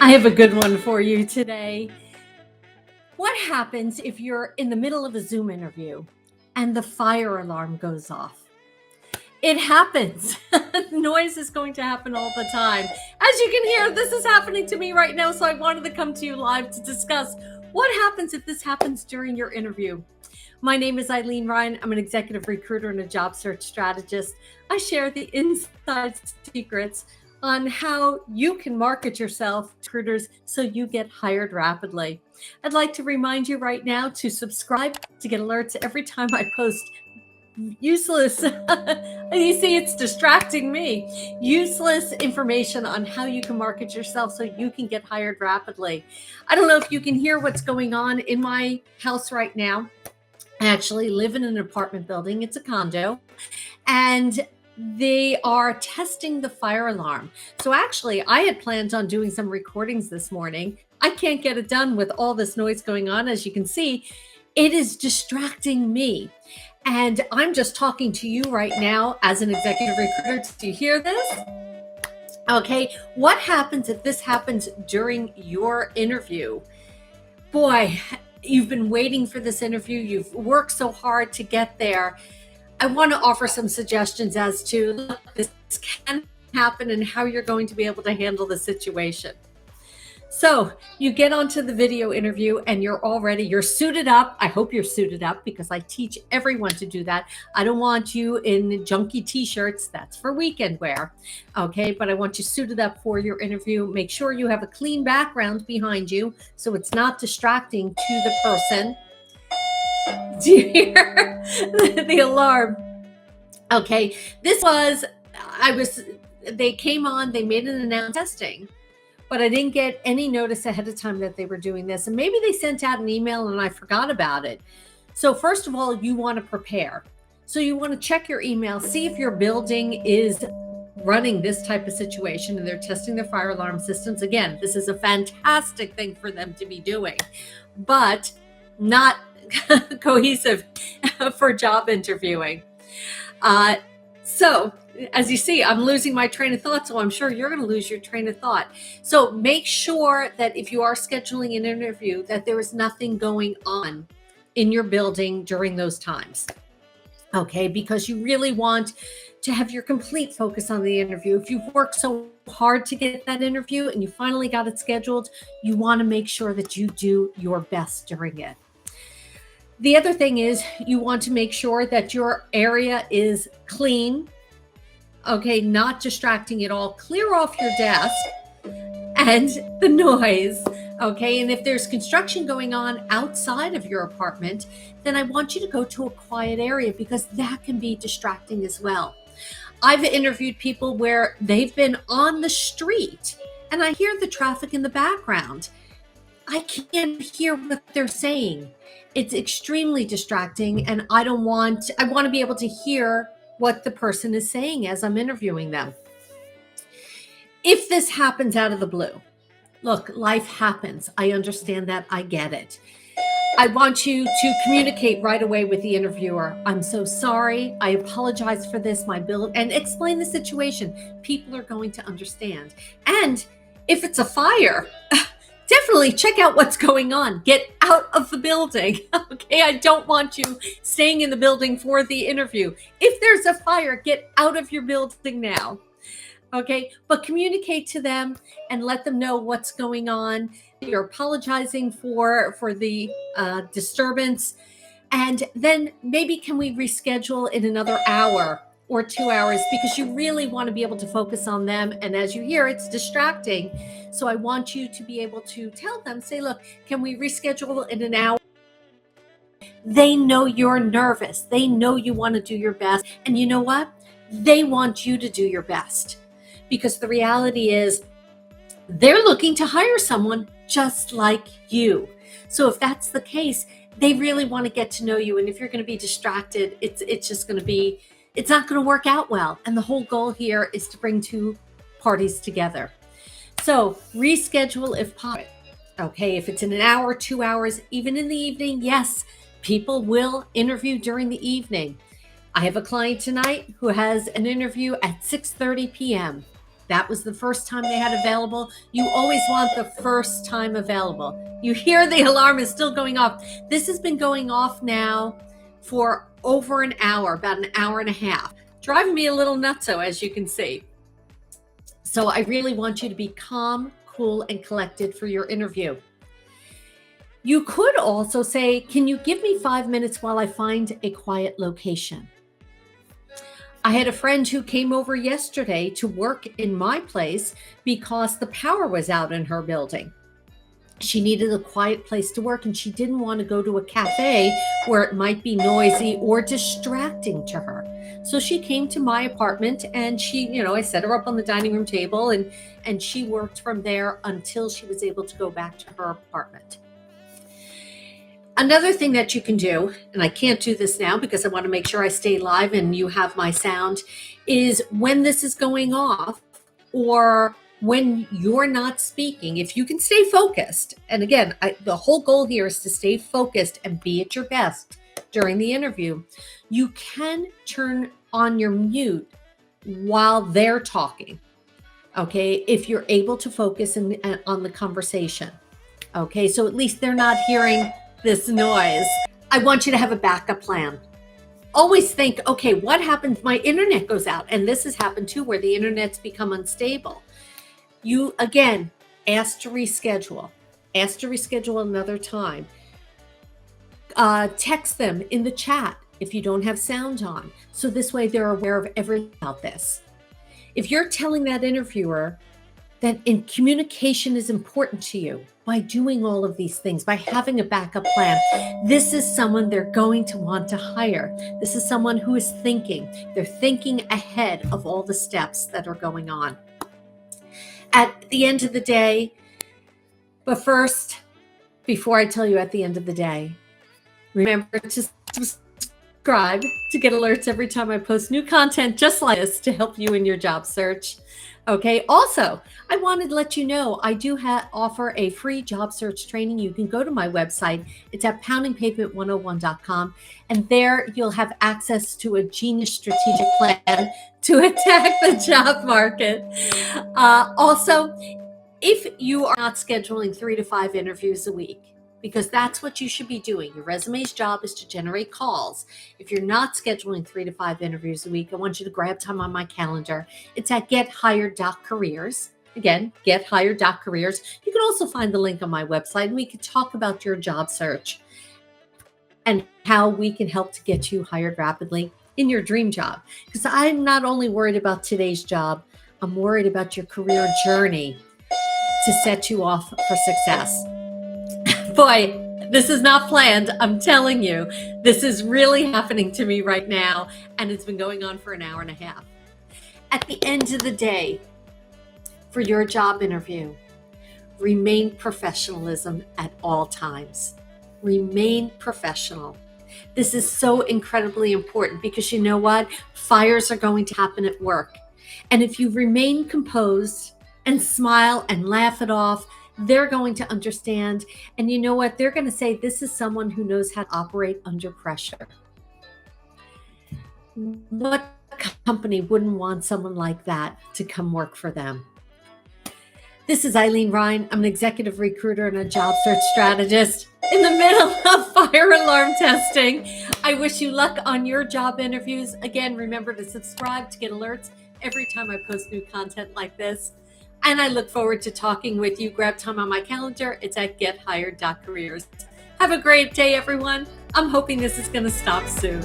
I have a good one for you today. What happens if you're in the middle of a Zoom interview and the fire alarm goes off? It happens. Noise is going to happen all the time. As you can hear, this is happening to me right now, so I wanted to come to you live to discuss what happens if this happens during your interview. My name is Eileen Ryan. I'm an executive recruiter and a job search strategist. I share the inside secrets on how you can market yourself to recruiters so you get hired rapidly. I'd like to remind you right now to subscribe to get alerts every time I post useless you see, it's distracting me, useless information on how you can market yourself so you can get hired rapidly. I don't know if you can hear what's going on in my house right now. I actually live in an apartment building. It's a condo, and they are testing the fire alarm. So actually, I had planned on doing some recordings this morning. I can't get it done with all this noise going on. As you can see, it is distracting me. And I'm just talking to you right now as an executive recruiter. Do you hear this? Okay, what happens if this happens during your interview? Boy, you've been waiting for this interview. You've worked so hard to get there. I want to offer some suggestions as to look, this can happen and how you're going to be able to handle the situation. So you get onto the video interview and you're suited up. I hope you're suited up because I teach everyone to do that. I don't want you in junky t-shirts. That's for weekend wear. Okay, but I want you suited up for your interview. Make sure you have a clean background behind you so it's not distracting to the person. Do you hear the alarm? Okay, they came on, they made an announcement testing, but I didn't get any notice ahead of time that they were doing this. And maybe they sent out an email and I forgot about it. So first of all, you want to prepare. So you want to check your email, see if your building is running this type of situation and they're testing their fire alarm systems. Again, this is a fantastic thing for them to be doing, but not cohesive for job interviewing. So as you see, I'm losing my train of thought, so I'm sure you're going to lose your train of thought. So make sure that if you are scheduling an interview, that there is nothing going on in your building during those times. Okay, because you really want to have your complete focus on the interview. If you've worked so hard to get that interview and you finally got it scheduled, you want to make sure that you do your best during it. The other thing is you want to make sure that your area is clean. Okay, not distracting at all. Clear off your desk and the noise. Okay, and if there's construction going on outside of your apartment, then I want you to go to a quiet area because that can be distracting as well. I've interviewed people where they've been on the street and I hear the traffic in the background. I can't hear what they're saying. It's extremely distracting, and I want to be able to hear what the person is saying as I'm interviewing them. If this happens out of the blue, look, life happens. I understand that. I get it. I want you to communicate right away with the interviewer. I'm so sorry. I apologize for this, and explain the situation. People are going to understand. And if it's a fire, definitely check out what's going on. Get out of the building. Okay, I don't want you staying in the building for the interview. If there's a fire, get out of your building now. Okay, but communicate to them and let them know what's going on. You're apologizing for the disturbance. And then maybe can we reschedule in another hour or 2 hours, because you really want to be able to focus on them. And as you hear, it's distracting. So I want you to be able to tell them, say, look, can we reschedule in an hour? They know you're nervous. They know you want to do your best. And you know what? They want you to do your best, because the reality is they're looking to hire someone just like you. So if that's the case, they really want to get to know you. And if you're going to be distracted, it's not going to work out well. And the whole goal here is to bring two parties together. So reschedule if possible. Okay, if it's in an hour, 2 hours, even in the evening, yes, people will interview during the evening. I have a client tonight who has an interview at 6:30 p.m. that was the first time they had available. You always want the first time available. You hear the alarm is still going off. This has been going off now for over an hour, about an hour and a half, driving me a little nutso, as you can see. So I really want you to be calm, cool, and collected for your interview. You could also say, can you give me 5 minutes while I find a quiet location? I had a friend who came over yesterday to work in my place because the power was out in her building. She needed a quiet place to work, and she didn't want to go to a cafe where it might be noisy or distracting to her. So she came to my apartment, and I set her up on the dining room table, and she worked from there until she was able to go back to her apartment. Another thing that you can do, and I can't do this now because I want to make sure I stay live and you have my sound, is when this is going off or when you're not speaking, if you can stay focused. And again, the whole goal here is to stay focused and be at your best during the interview. You can turn on your mute while they're talking, okay, if you're able to focus on the conversation. Okay, so at least they're not hearing this noise. I want you to have a backup plan. Always think, okay, what happens if my internet goes out? And this has happened too, where the internet's become unstable. You, again, ask to reschedule. Ask to reschedule another time. Text them in the chat if you don't have sound on. So this way they're aware of everything about this. If you're telling that interviewer that communication is important to you, by doing all of these things, by having a backup plan, this is someone they're going to want to hire. This is someone who is thinking. They're thinking ahead of all the steps that are going on. At the end of the day, but first, before I tell you at the end of the day, remember to subscribe to get alerts every time I post new content just like this to help you in your job search. Okay. Also, I wanted to let you know I do offer a free job search training. You can go to my website. It's at poundingpavement101.com. And there you'll have access to a genius strategic plan to attack the job market. Also, if you are not scheduling 3 to 5 interviews a week, because that's what you should be doing. Your resume's job is to generate calls. If you're not scheduling 3 to 5 interviews a week, I want you to grab time on my calendar. It's at gethired.careers. Again, gethired.careers. You can also find the link on my website, and we can talk about your job search and how we can help to get you hired rapidly in your dream job. Because I'm not only worried about today's job, I'm worried about your career journey to set you off for success. Boy, this is not planned. I'm telling you, this is really happening to me right now, and it's been going on for an hour and a half. At the end of the day, for your job interview, remain professionalism at all times. Remain professional. This is so incredibly important because you know what? Fires are going to happen at work. And if you remain composed and smile and laugh it off, they're going to understand. And you know what? They're going to say, this is someone who knows how to operate under pressure. What company wouldn't want someone like that to come work for them? This is Eileen Ryan. I'm an executive recruiter and a job search strategist in the middle of fire alarm testing. I wish you luck on your job interviews. Again, remember to subscribe to get alerts every time I post new content like this. And I look forward to talking with you. Grab time on my calendar. It's at gethired.careers. Have a great day, everyone. I'm hoping this is going to stop soon.